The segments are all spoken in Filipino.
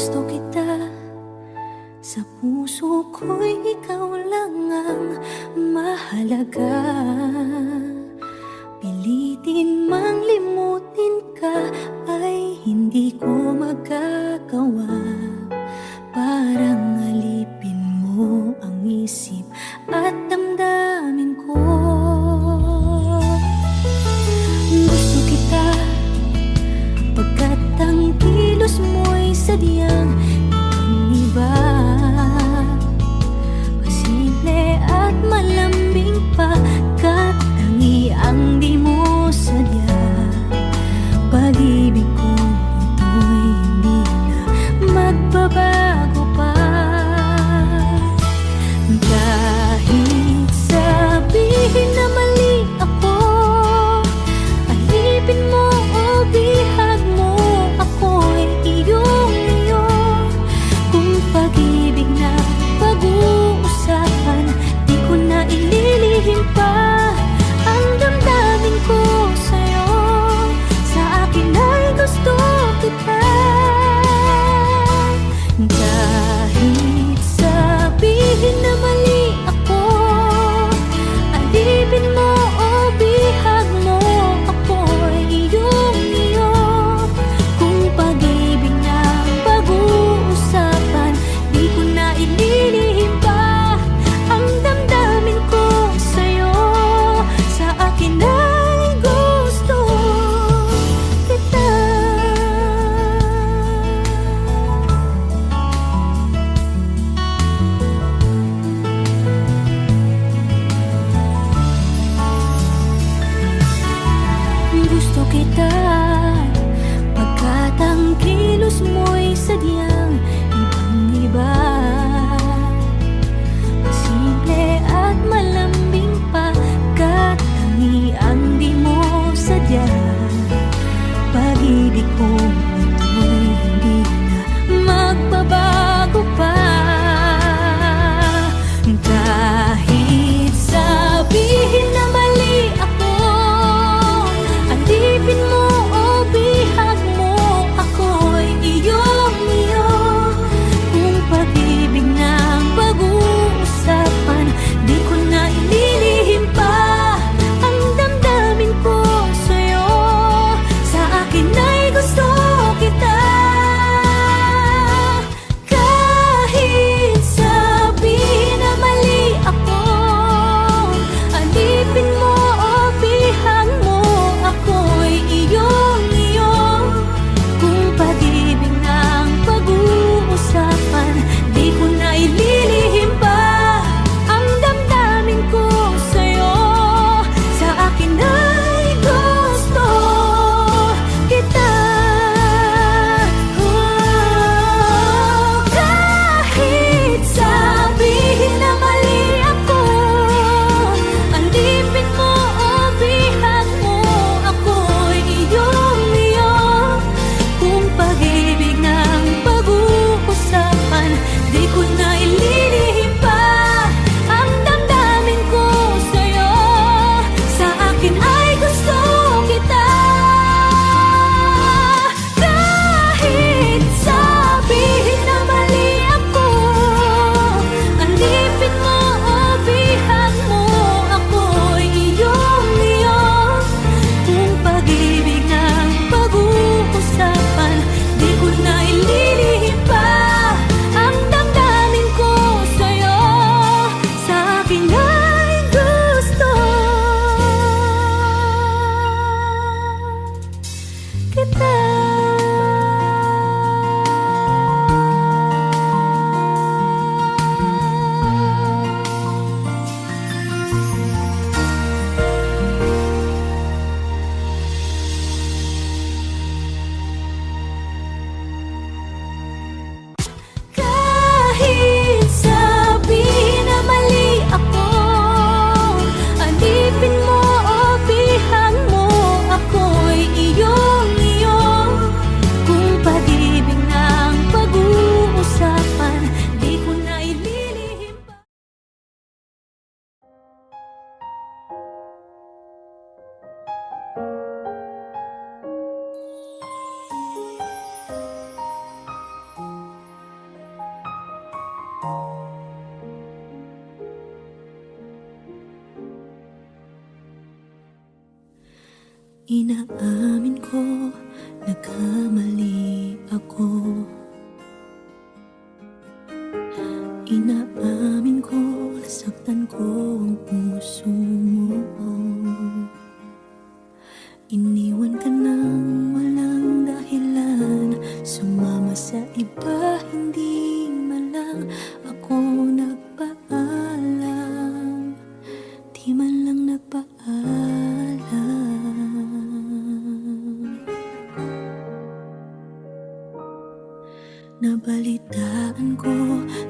Gusto kita, sa puso ko'y ikaw lang ang mahalaga. Pilitin mang limutin ka ay hindi ko magagawa. Parang alipin mo ang isip at damdamin ko. Gusto kita pagkat ang kilos mo'y sadyang ibang-iba. Masimple at malambing pagkat Inaamin ko, nagkamali ako. Inaamin ko, nasaktan ko ang puso mo. Iniwan ka nang walang dahilan, sumama sa iba, hindi man lang ako nagpaalam. Di man lang nagpaalam. Nabalitaan ko,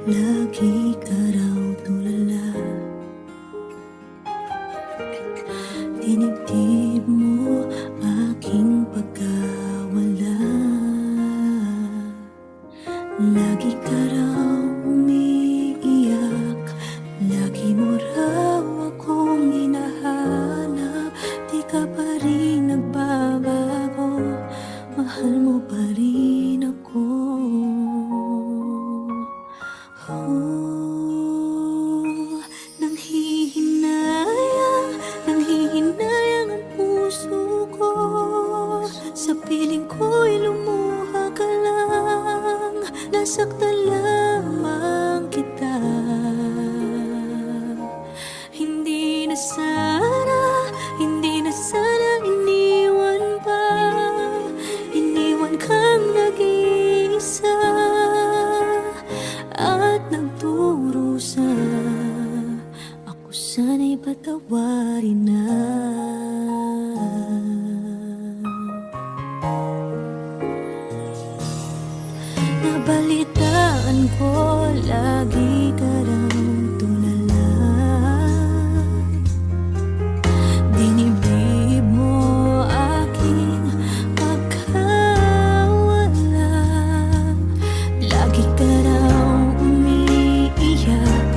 lagi ka raw tulala. Dinibdib mo aking pagkawala. Lagi ka raw umiiyak, lagi mo raw akong hinahanap. Di ka pa rin nagbabago, mahal mo pa rin ako. Nanghihinayang ang puso ko. Sa piling ko'y lumuha ka lang, nasaktan lamang kita. Hindi na sana iniwan pa. Iniwan kang nag-iisa at nagdurusa. Ako sana'y patawarin na. Nabalitaan ko, lagi ka raw tulala. Dinibdib mo aking pagkawala. Lagi ka raw umiiyak,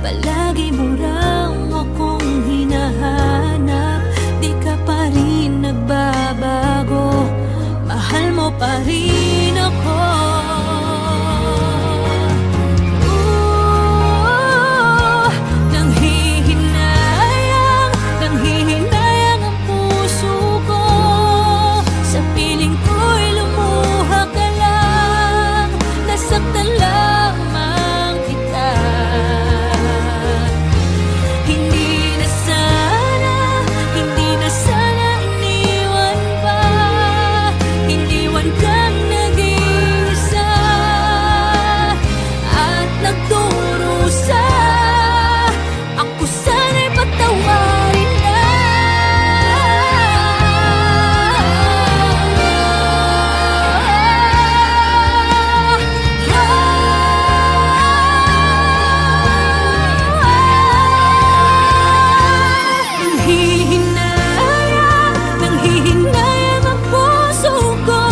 palagi mo raw akong hinahanap. Di ka pa rin nagbabago, mahal mo pa rin ako. Nanghihinayang ang puso ko. Sa piling ko'y lumuha ka lang, nasaktan lamang kita. Hindi na sana iniwan pa. Iniwan kang nag-iisa at nagdurusa. Ako sana'y patawarin na. Nanghihinayang ang puso ko.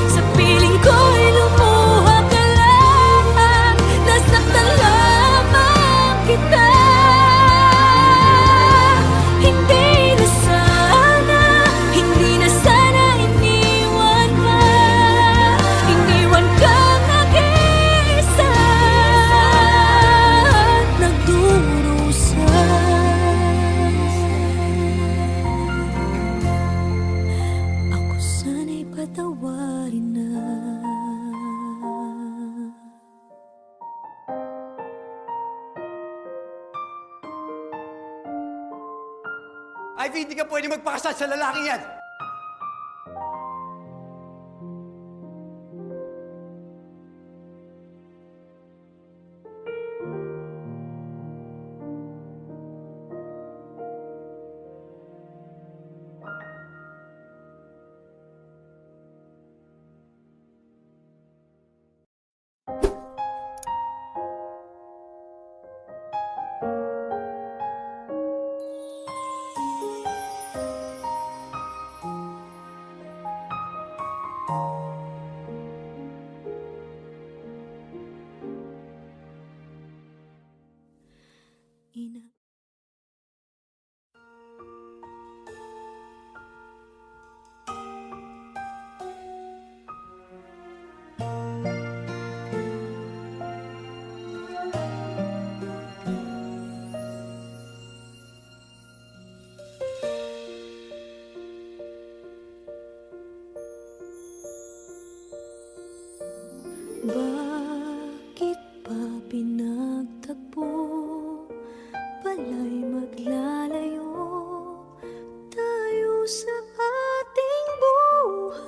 Sa piling ko'y lumuha ka lang, nasaktan lamang kita. Hindi na sana iniwan pa. Iniwan kang nag-iisa at nagdurusa. Ako sana'y patawarin na. Ivy, hindi ka pwede magpakasal sa lalaking yan! alay maglalayo tayo sa ating buhay.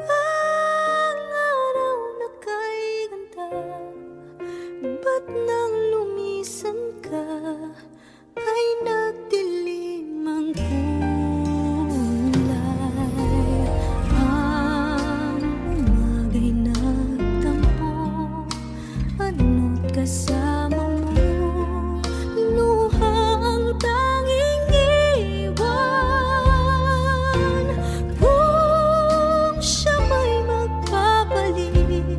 Ang araw na kay ganda, ba't nang lumisan ka ay nagdilim ang kulay. Ang umaga'y nagtampo, ano't kasama mo, luha ang tanging iwan. Kung siya may magpapalik,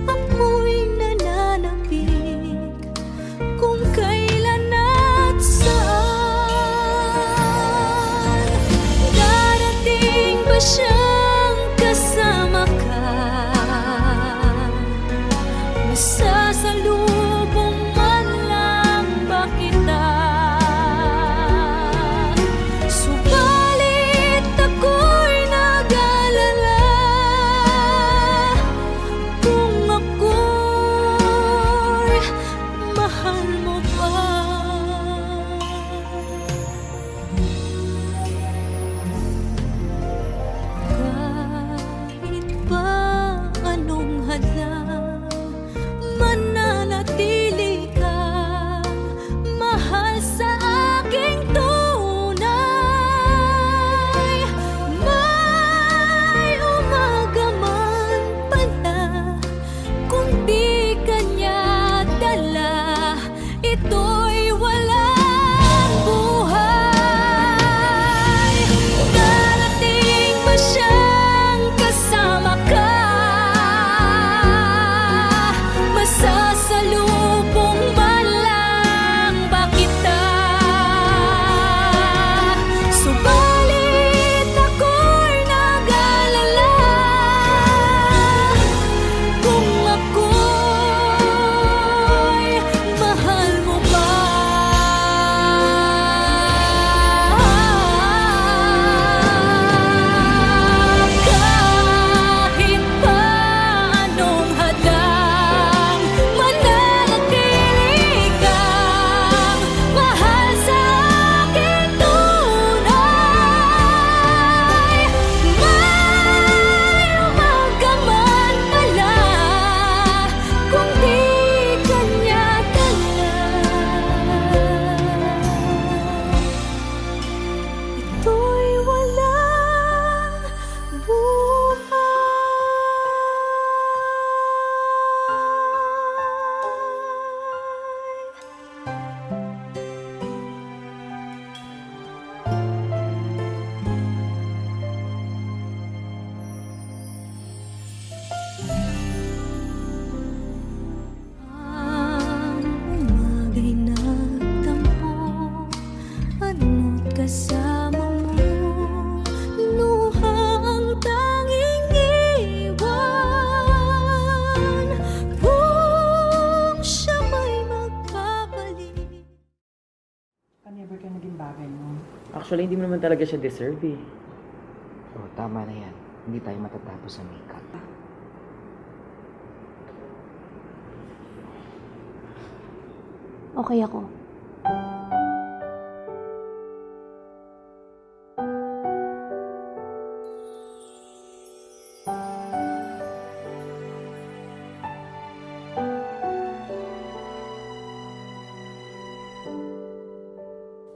ako'y nananapik kung kailan at saan. Darating ba siyang kasama ka? Masasalubong man lang ba kita? Subalit ako'y nag-alala kung ako'y mahal mo pa. Kahit pa anong hadlang, mananatili kang mahal sa aking tunay. May umaga man pala, kung di kanya dala, ito'y walang buhay. Darating ba siyang kasama ka? Masasalubong man lang ba kita? Subalit ako'y nag-alala kung ako'y mahal mo pa. Kahit pa anong hadlang, mananatili kang mahal sa aking tunay. May umaga man pala, kung di kanya dala, ito'y walang buhay. Ang umaga'y nagtampo, ano't kasama mo, luha ang tanging iwan. Kung siya may magpapalik. Never ka naging bagay mo. Actually, hindi mo naman talaga siya deserve eh. Oh, tama na yan. Hindi tayo matatapos sa makeup. Okay ako.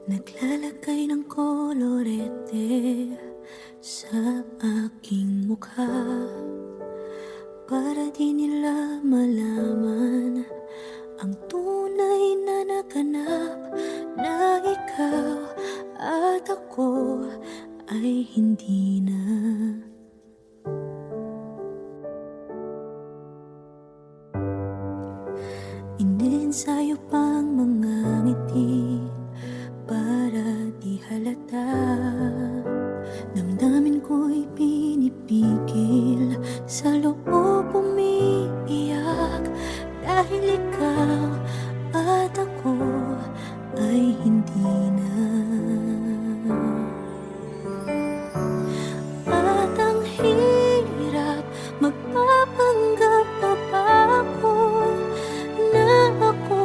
Naglalagay ng kolorete sa aking mukha para di nila malaman ang tunay na naganap, na ikaw at ako ay hindi na. Iniensayo pang mga ngiti para di halata. Damdamin ko'y pinipigil, sa loob umiiyak, dahil ikaw at ako ay hindi na. At ang hirap, magpapanggap pa ba ako na ako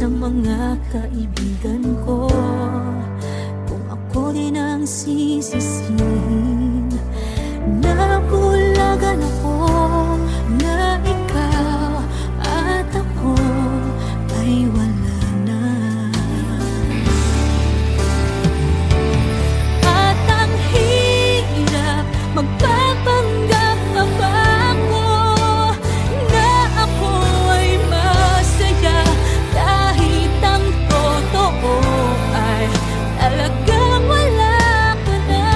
sa mga kaibigan ko. Kung ako din ang sisisihin, nabulagan ako na ikaw at ako ay wala na. At ang hirap magpapanggap pa ba ako na ako ay masaya kahit ang totoo ay talagang wala ka na.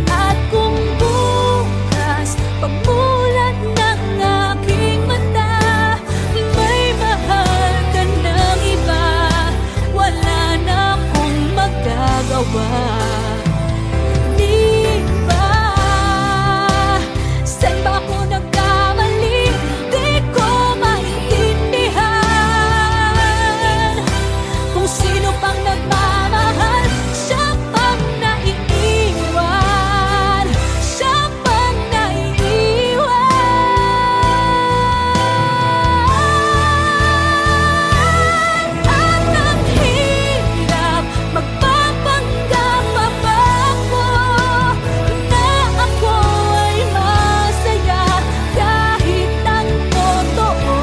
At kung bukas pagmulat ng aking mata may mahal ka ng iba, wala na akong magagawa. Di ba? Saan ba ako nagkamali? Di ko maintindihan. Kung sino pang nagmamahal, siya pang naiiwan. Siya pang naiiwan. At ang hirap magpapanggap pa ba ako na ako ay masaya kahit ang totoo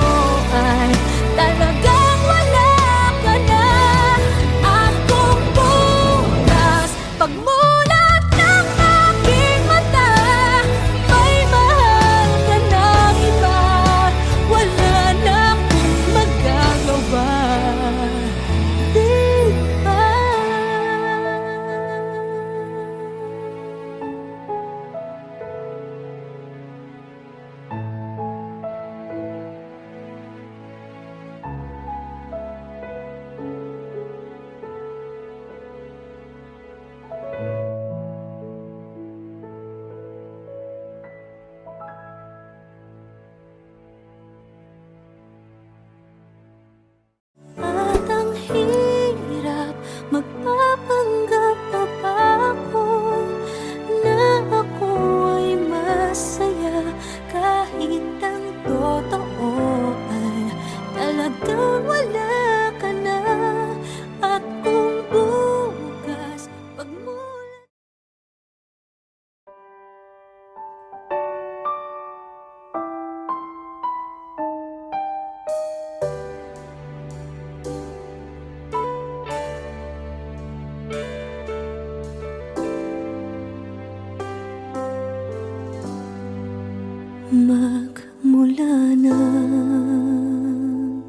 ay talagang wala ka na. At kung bukas pagmulat ng aking mata may mahal ka ng iba, wala na akong magagawa. Di ba? At ang hirap magpapanggap pa ba ako na ako ay masaya kahit ang totoo ay talagang wala ka na. At kung bukas pagmulat magmula nang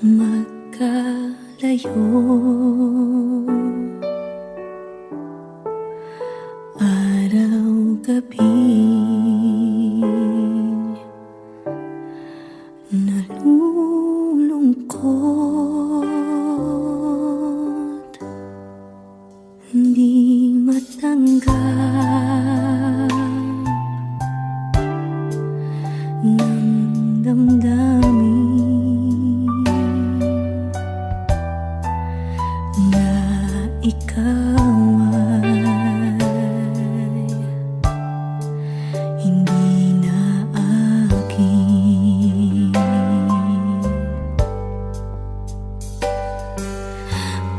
magkalayo, araw-gabi nalulungkot, hindi matanggap ng damdamin na ikaw ay hindi na akin.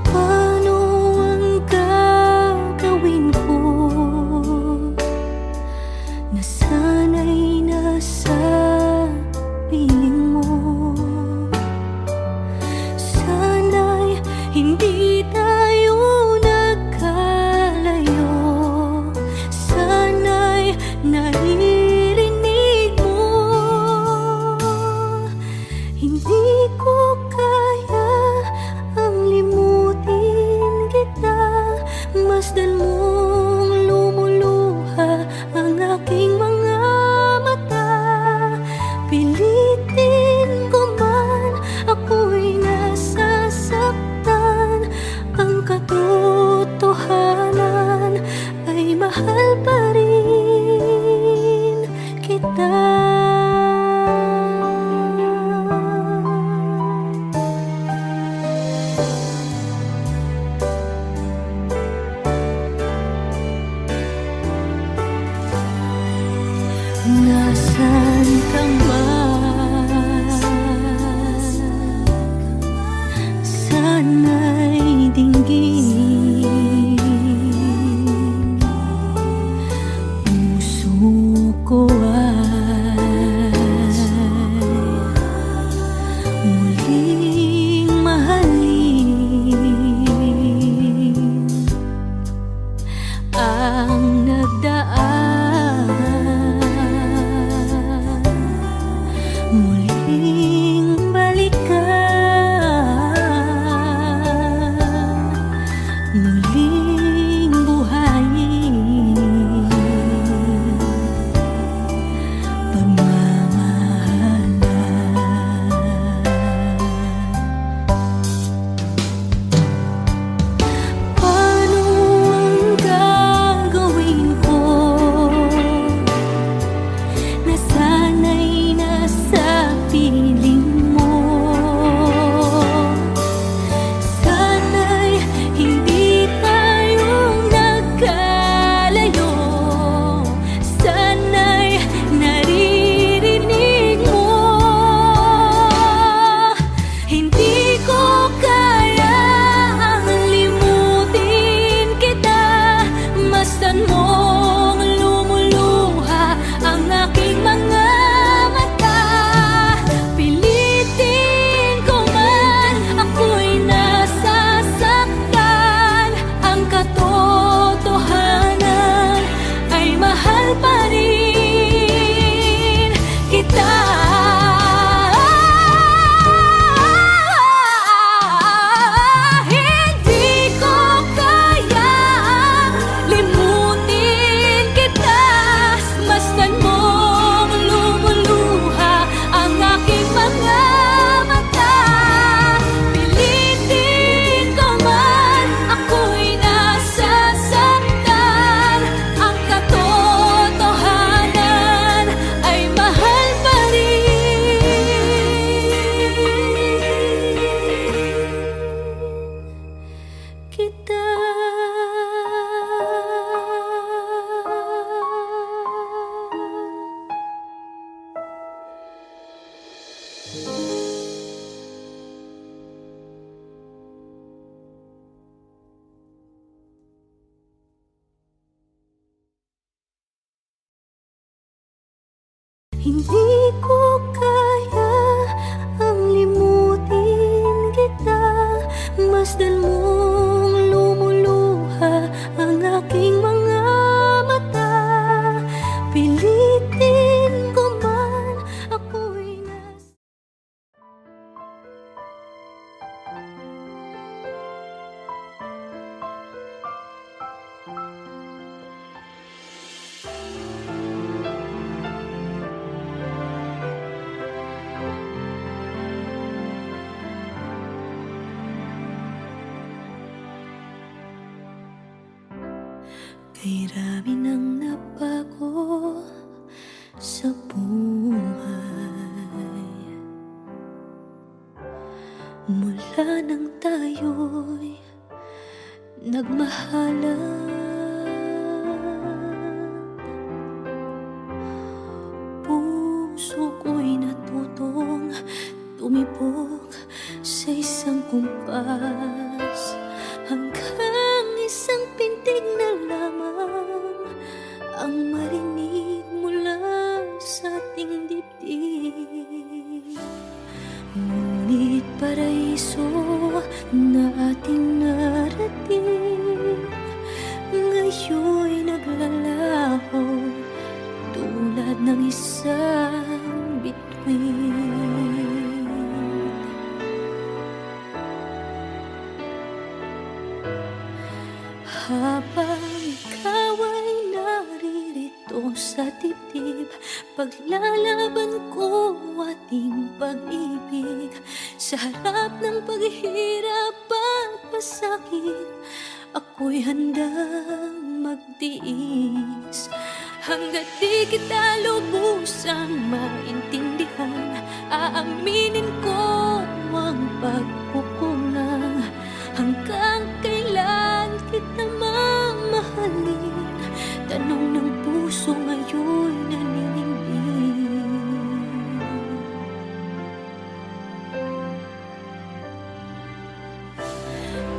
Paano ang gagawin ko na sana'y nasa piling mo? Sana'y hindi tayo nagkalayo. Sana'y naririnig mo. Hindi ko kaya ang limutin kita. Masdan mong lumuluha ang aking mga mata. Pilitin ko man, ako'y nasasaktan. Ang katotohanan ay mahal pa rin kita. Hindi ko kaya ang limutin kita. Masdan mong lumuluha ang aking mga mata. Pilitin ko man, ako'y nasa kay rami nang nabago sa buhay. Mula nang tayo'y nagmahalan, puso ko'y natutong tumibok sa isang kumpas. Hanggang isang pintig na lamang ang marinig mula sa ating dibdib. Ngunit paraiso na ating narating ngayon'y naglalaho tulad ng isang bituin. Habang ikaw ay naririto sa dibdib, paglalaban ko ating pag-ibig. Sa harap ng paghihirap at pasakit, ako'y handang magtiis. Hanggat di kita lubusang maintindihan, aaminin ko ang pagkukulang. Hanggang kailan kita mamahalin? Tanong ng puso ngayon'y naninindig.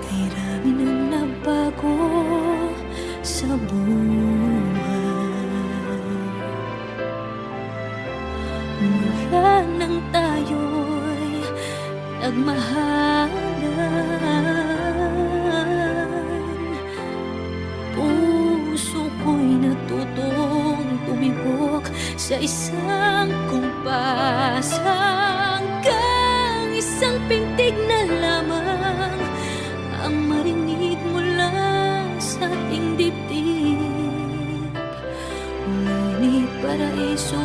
Kay rami nang nabago sa buhay. Mula nang tayo'y nagmahalan, puso ko'y natutong tumibok sa isang kumpas. Hanggang isang pintig na lamang ang marinig mula sa ating dibdib. Ngunit paraiso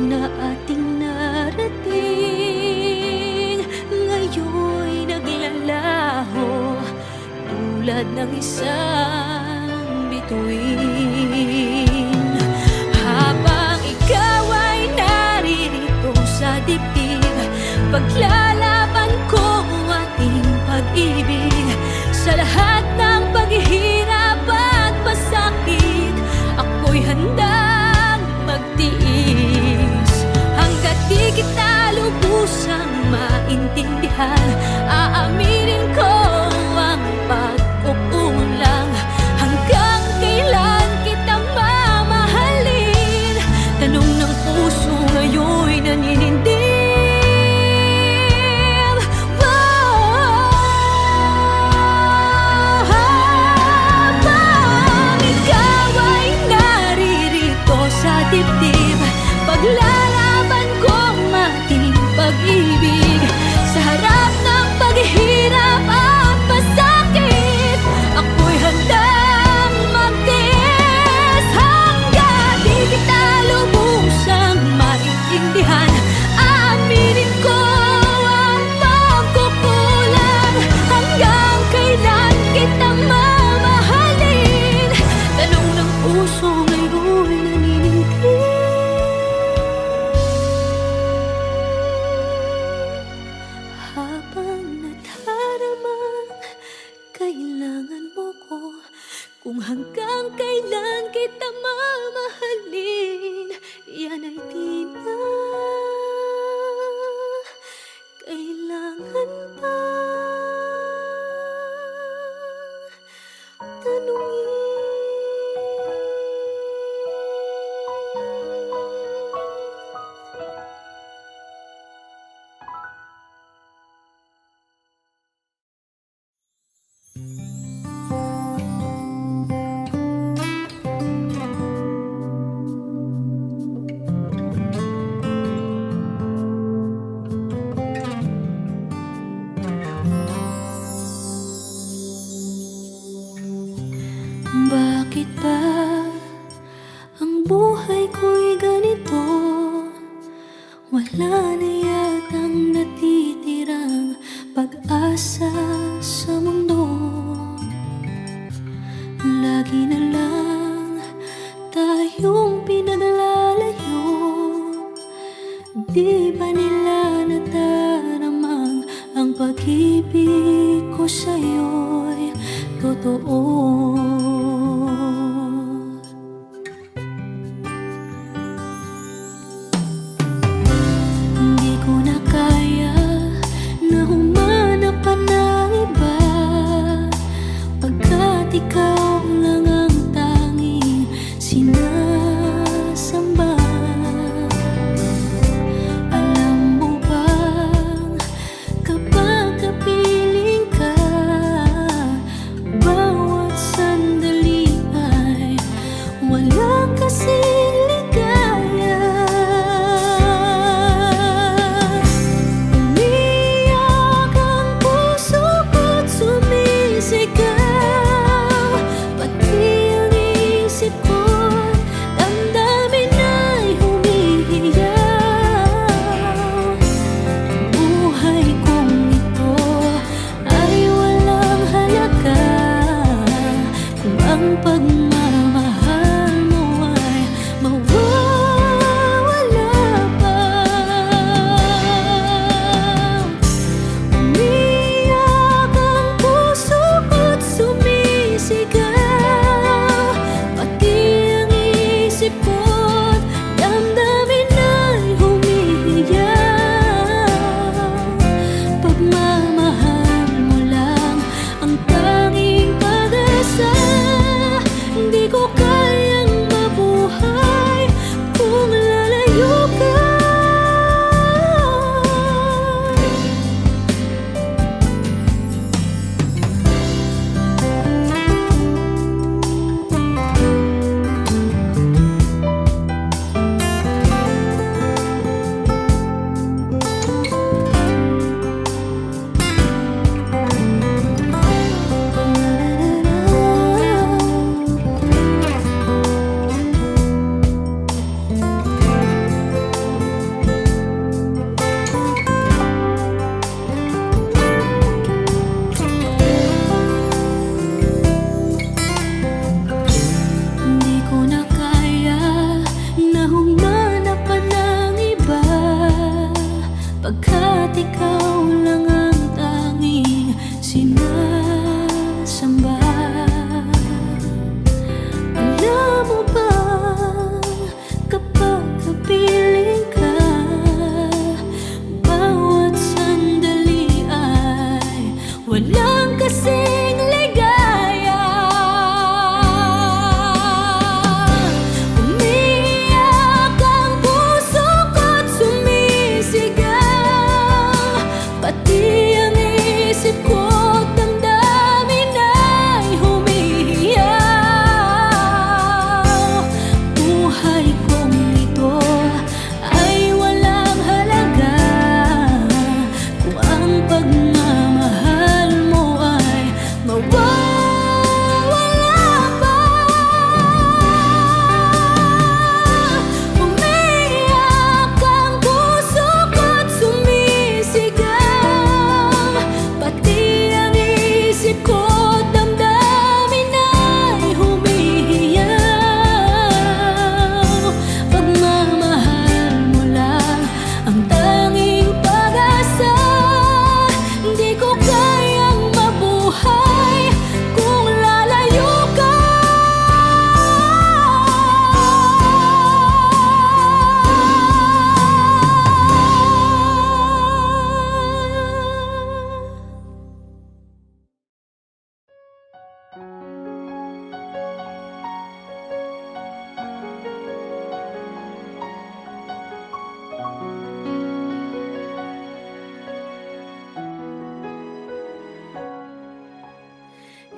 na ating narating ngayon'y naglalaho tulad ng isang bituin. Habang ikaw ay naririto sa dibdib, paglalaban ko ating pag-ibig. Sa lahat ng paghihirap at pasakit, ako'y handang magtiis. Hanggat di kita lubusang maintindihan, aaminin ko ang pagkukulang. Hanggang kailan kita mamahalin? Tanong ng puso ngayon'y naninindig. Habang ikaw ay naririto sa dibdib, paglalaban ko ang ating pag-ibig. Sa harap ng paghihirap Bakit ba ang buhay ko'y ganito? Wala na yatang natitirang pag-asa sa mundo. Lagi na lang tayong pinaglalayo. Di ba nila nataramang ang pag-ibig ko sa'yo'y totoo? Hindi ko na kaya na humanap pa ng iba, pagkat ikaw lang ang tanging sinasamba. Alam mo bang kapag kapiling ka, bawat sandali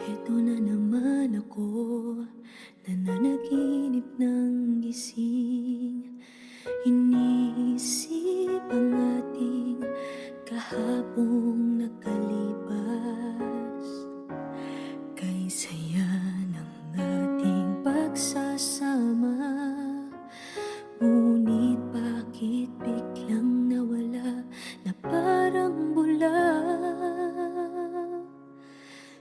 Eto na naman ako, nananaginip ng gising. Iniisip ang ating kahapong nakalipas. Kay saya ng ating pagsasama, ngunit bakit biglang nawala na parang bula?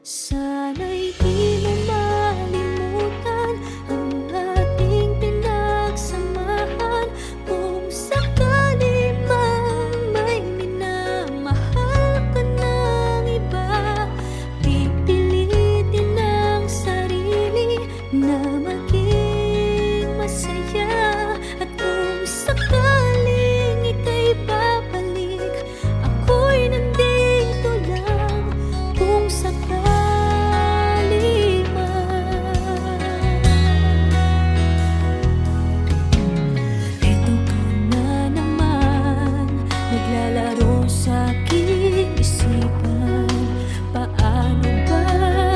Sana'y di mo malimutan ang ating pinagsamahan. Kung sakali mang may minamahal ka ng iba, pipilitin ang sarili na maging masaya. At kung sakaling ika'y babalik, ako'y nandito lang. Kung sakali eto ka na naman, naglalaro sa aking isipan. Paano ba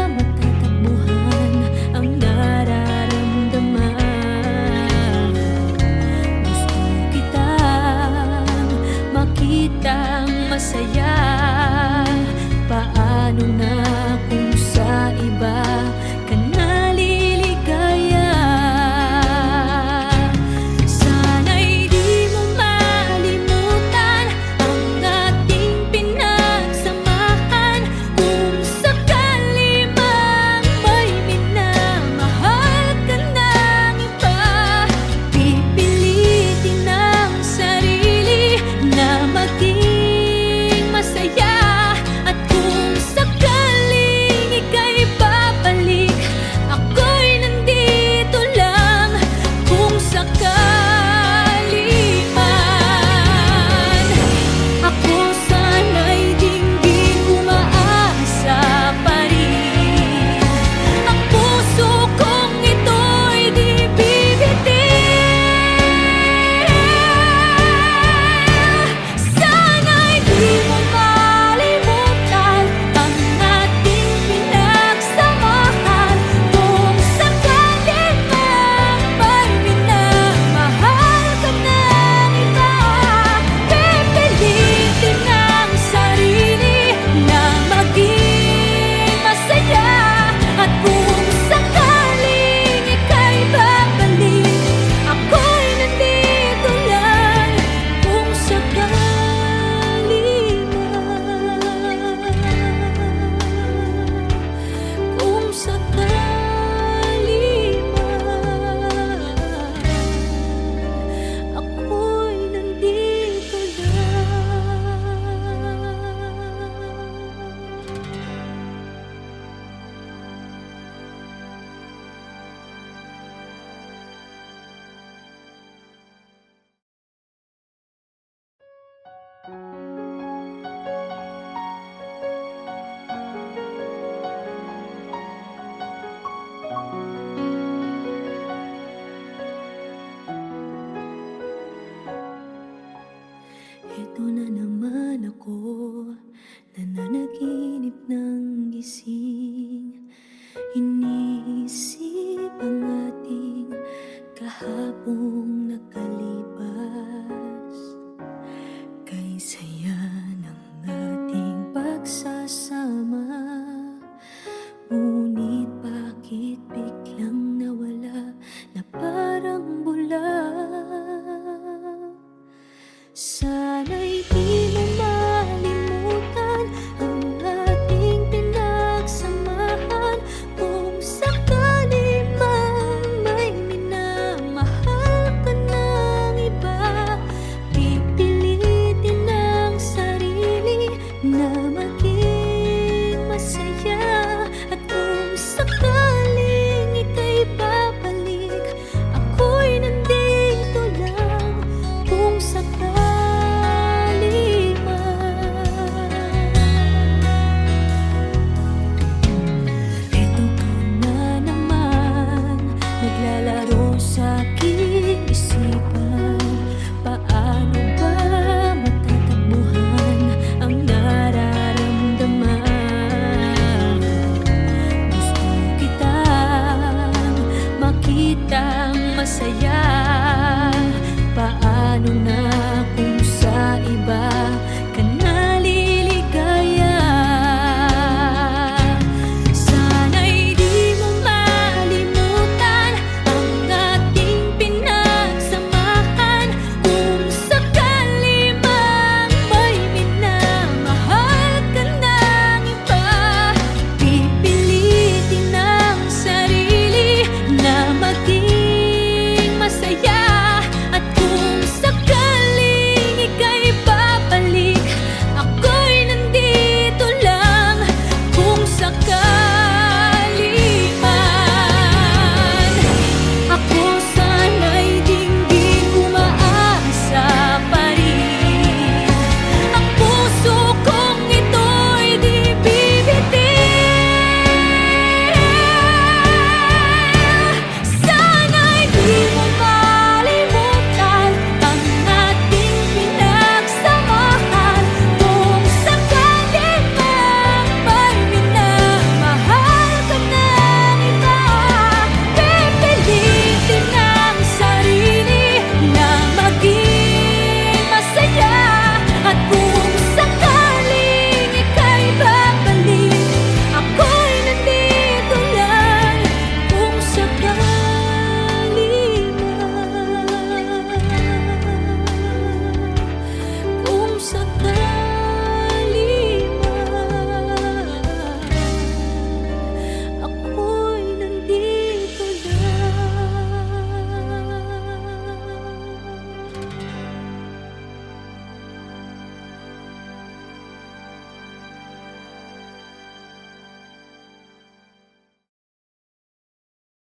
matatakbuhan ang nararamdaman? Gusto kitang makitang masaya. Paano na kung sa iba ka naliligaya? Sana'y di mo malimutan ang ating pinagsamahan. Kung sakali mang may minamahal ka ng iba, pipilitin ang sarili na maging masaya. At kung sakaling ika'y babalik, ako'y nandito lang. Kung sakali man, ako sana'y dinggin umaasa pa rin. Ang puso kong ito'y di bibitin. Sana'y di mo malimutan ang ating pinagsamahan. Kung sakali mang may minamahal ka ng iba, pipilitin ang sarili na maging masaya. At kung sakaling ika'y babalik, ako'y nandito lang. Kung sakali man, kung sakali man, ako'y nandito lang. Eto na naman ako, nananaginip